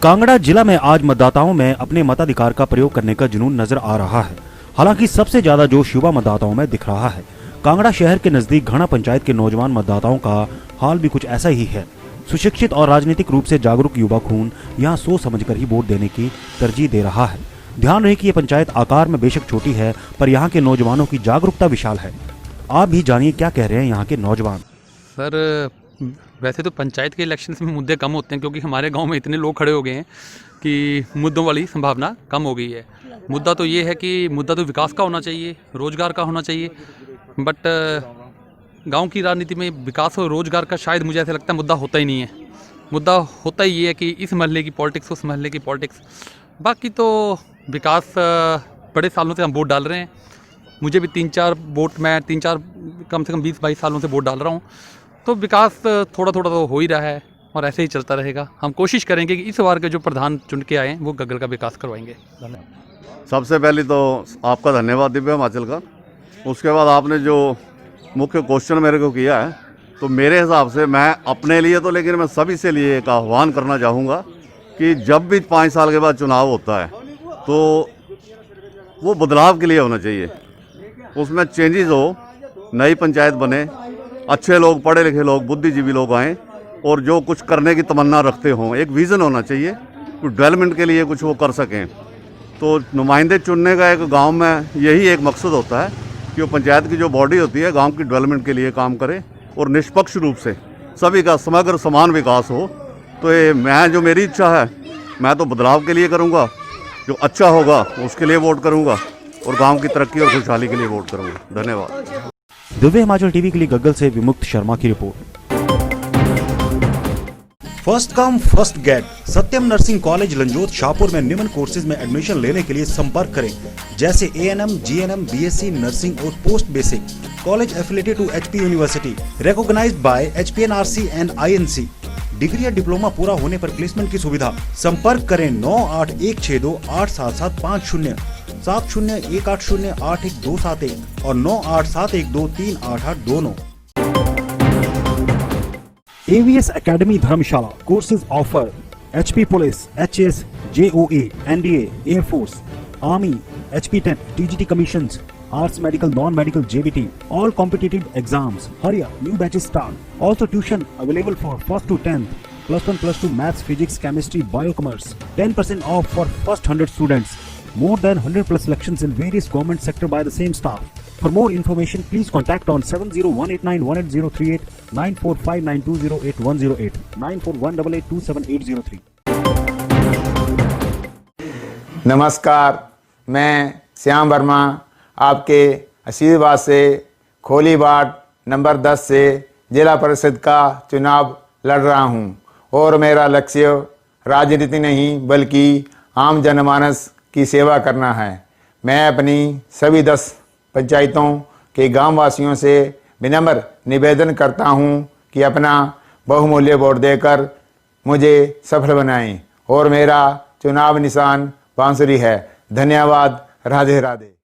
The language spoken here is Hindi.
कांगड़ा जिला में आज मतदाताओं में अपने मताधिकार का प्रयोग करने का जुनून नजर आ रहा है। हालांकि सबसे ज्यादा जोश युवा मतदाताओं में दिख रहा है। कांगड़ा शहर के नजदीक घना पंचायत के नौजवान मतदाताओं का हाल भी कुछ ऐसा ही है। सुशिक्षित और राजनीतिक रूप से जागरूक युवा खून यहाँ सोच समझकर ही वोट देने की तरजीह दे रहा है। ध्यान रहे कि ये पंचायत आकार में बेशक छोटी है, पर यहाँ के नौजवानों की जागरूकता विशाल है। आप भी जानिए क्या कह रहे हैं यहाँ के नौजवान। सर, वैसे तो पंचायत के इलेक्शन में मुद्दे कम होते हैं, क्योंकि हमारे गांव में इतने लोग खड़े हो गए हैं कि मुद्दों वाली संभावना कम हो गई है। मुद्दा तो ये है कि मुद्दा तो विकास का होना चाहिए, रोजगार का होना चाहिए, बट गांव की राजनीति में विकास और रोजगार का शायद मुझे ऐसा लगता है मुद्दा होता ही नहीं है। मुद्दा होता ही ये है कि इस महल्ले की पॉलिटिक्स, उस महल्ले की पॉलिटिक्स। बाकी तो विकास बड़े सालों से हम वोट डाल रहे हैं। मुझे भी 3-4 वोट, मैं 3-4 कम से कम 20-22 सालों से वोट डाल रहा हूँ। तो विकास थोड़ा थोड़ा तो हो ही रहा है और ऐसे ही चलता रहेगा। हम कोशिश करेंगे कि इस बार के जो प्रधान चुन के आए हैं वो गग्गल का विकास करवाएंगे। धन्यवाद। सबसे पहले तो आपका धन्यवाद दिव्य हिमाचल का। उसके बाद आपने जो मुख्य क्वेश्चन मेरे को किया है, तो मेरे हिसाब से मैं अपने लिए तो, लेकिन मैं सभी से लिए एक आह्वान करना चाहूँगा कि जब भी 5 साल के बाद चुनाव होता है तो वो बदलाव के लिए होना चाहिए। उसमें चेंजेस हो, नई पंचायत बने, अच्छे लोग, पढ़े लिखे लोग, बुद्धिजीवी लोग आएँ और जो कुछ करने की तमन्ना रखते हों, एक विज़न होना चाहिए कि डेवलपमेंट के लिए कुछ वो कर सकें। तो नुमाइंदे चुनने का एक गांव में यही एक मकसद होता है कि वो पंचायत की जो बॉडी होती है गांव की डेवलपमेंट के लिए काम करे और निष्पक्ष रूप से सभी का समग्र समान विकास हो। तो ये जो मेरी इच्छा है, मैं तो बदलाव के लिए करूँगा, जो अच्छा होगा उसके लिए वोट करूँगा और गाँव की तरक्की और खुशहाली के लिए वोट करूँगा। धन्यवाद। दिव्य हिमाचल टीवी के लिए गग्गल से विमुक्त शर्मा की रिपोर्ट। First come first get Satyam nursing college Lanjot Shahpur में निम्न कोर्सेज में एडमिशन लेने के लिए संपर्क करें, जैसे ANM, GNM, BSc नर्सिंग और post basic. College affiliated to HP university, recognised by HPNRC and INC। Degree या डिप्लोमा पूरा होने पर प्लेसमेंट की सुविधा। संपर्क करें 9816287750, 7018081271 और 9871238829। AVS Academy Dharamshala courses offer HP Police, HS, JOA, NDA, Air Force, Army, HP10, TGT Commissions, Arts Medical, Non-Medical, JBT, all competitive exams. Hurry up, new batches start. Also tuition available for 1st to 10th, +1, +2 Maths, Physics, Chemistry, Biocommerce. 10% off for first 100 students. More than 100+ selections in various government sector by the same staff. For more information, please contact on 7018918038, 9459208108, 9418827803. नमस्कार, मैं श्याम वर्मा आपके आशीर्वाद से खोली वार्ड नंबर 10 से जिला परिषद का चुनाव लड़ रहा हूं और मेरा लक्ष्य राजनीति नहीं बल्कि आम जनमानस की सेवा करना है। मैं अपनी सभी 10 पंचायतों के गांव वासियों से विनम्र निवेदन करता हूं कि अपना बहुमूल्य वोट देकर मुझे सफल बनाएं और मेरा चुनाव निशान बांसुरी है। धन्यवाद। राधे राधे।